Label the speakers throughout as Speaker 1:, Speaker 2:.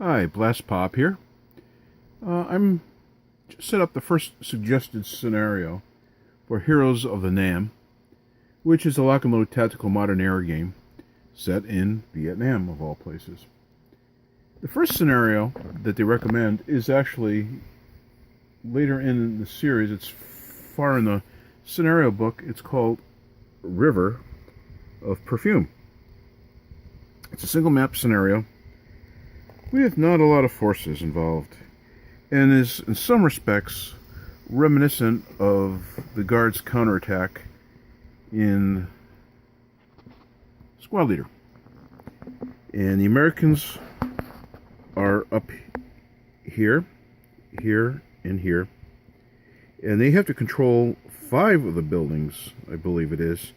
Speaker 1: Hi, Blastpop here. I'm just set up the first suggested scenario for Heroes of the Nam, which is a lock and load tactical modern era game set in Vietnam, of all places. The first scenario that they recommend is actually later in the series. It's far in the scenario book. It's called River of Perfume. It's a single map scenario with not a lot of forces involved, and is in some respects reminiscent of the Guards' counterattack in Squad Leader. And the Americans are up here, here, and here, and they have to control 5 of the buildings, I believe it is,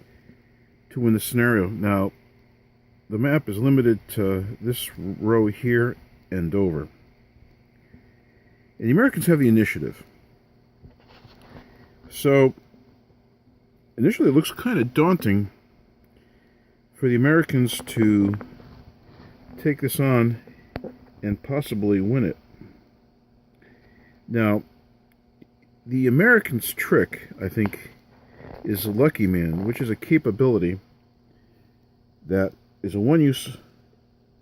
Speaker 1: to win the scenario. Now, the map is limited to this row here and over. And the Americans have the initiative. So, initially it looks kind of daunting for the Americans to take this on and possibly win it. Now, the Americans' trick, I think, is Lucky Man, which is a capability that is a one-use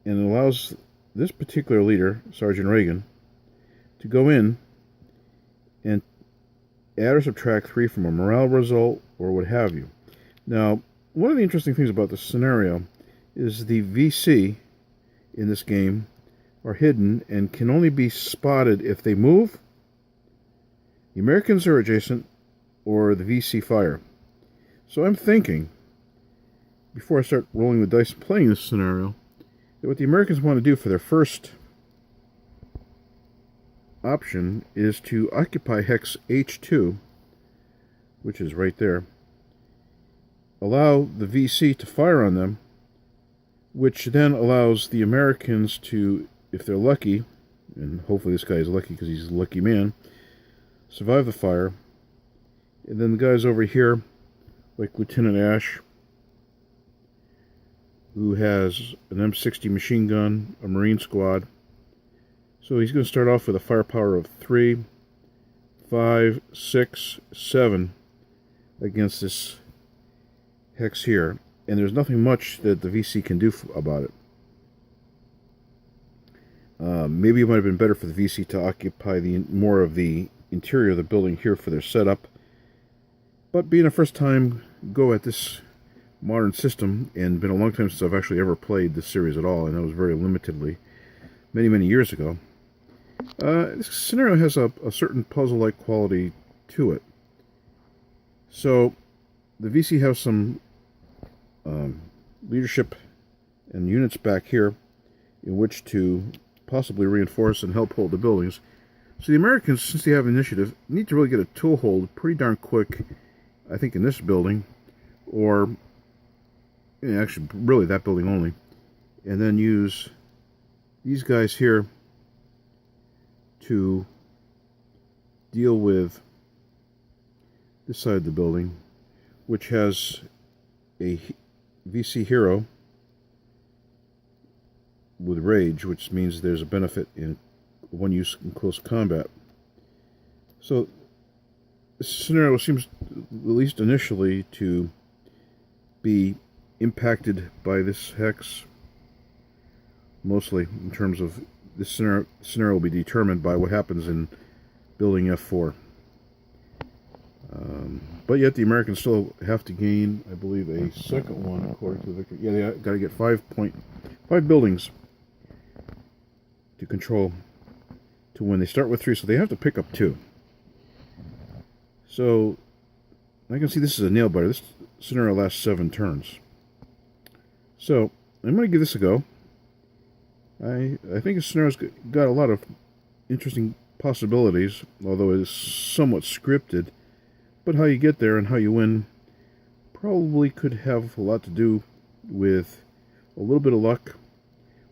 Speaker 1: and allows this particular leader, Sergeant Reagan, to go in and add or subtract 3 from a morale result or what have you. Now, one of the interesting things about this scenario is the VC in this game are hidden and can only be spotted if they move, the Americans are adjacent, or the VC fire. So I'm thinking, before I start rolling the dice and playing this scenario, that what the Americans want to do for their first option is to occupy hex H2, which is right there, allow the VC to fire on them, which then allows the Americans to, if they're lucky, and hopefully this guy is lucky because he's a lucky man, survive the fire. And then the guys over here, like Lieutenant Ash, who has an M60 machine gun, a Marine squad. So he's going to start off with a firepower of 3, 5, 6, 7 against this hex here. And there's nothing much that the VC can do about it. Maybe it might have been better for the VC to occupy more of the interior of the building here for their setup. But being a first time go at this modern system, and been a long time since I've actually ever played this series at all, and that was very limitedly many years ago, this scenario has a certain puzzle-like quality to it. So the VC has some leadership and units back here in which to possibly reinforce and help hold the buildings. So the Americans, since they have initiative, need to really get a toehold pretty darn quick, I think, in this building, or actually really that building only, and then use these guys here to deal with this side of the building, which has a VC hero with rage, which means there's a benefit in one use in close combat. So this scenario seems, at least initially, to be impacted by this hex, mostly in terms of this scenario will be determined by what happens in building F4. But yet the Americans still have to gain, I believe, a second one according to the victory. Yeah, they got to get 5 buildings to control to win. They start with 3, so they have to pick up 2. So I can see this is a nail biter. This scenario lasts 7 turns. So I'm going to give this a go. I think this scenario's got a lot of interesting possibilities, although it is somewhat scripted. But how you get there and how you win probably could have a lot to do with a little bit of luck.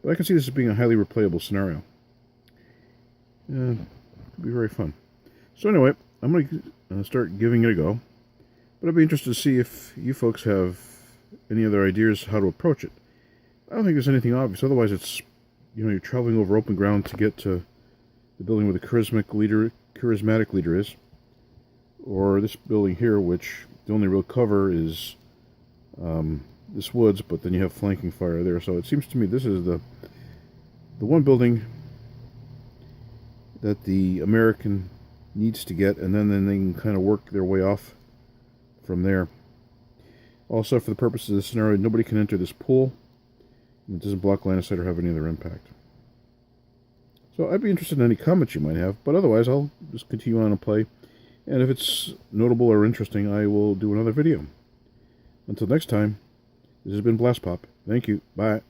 Speaker 1: But I can see this as being a highly replayable scenario. It'll be very fun. So anyway, I'm going to start giving it a go. But I'd be interested to see if you folks have any other ideas how to approach it. I don't think there's anything obvious. Otherwise, it's you're traveling over open ground to get to the building where the charismatic leader is, or this building here, which the only real cover is this woods, but then you have flanking fire there. So it seems to me this is the one building that the American needs to get, and then they can kind of work their way off from there. Also, for the purposes of this scenario, nobody can enter this pool, and it doesn't block line of sight or have any other impact. So I'd be interested in any comments you might have, but otherwise I'll just continue on and play, and if it's notable or interesting, I will do another video. Until next time, this has been Blastpop. Thank you. Bye.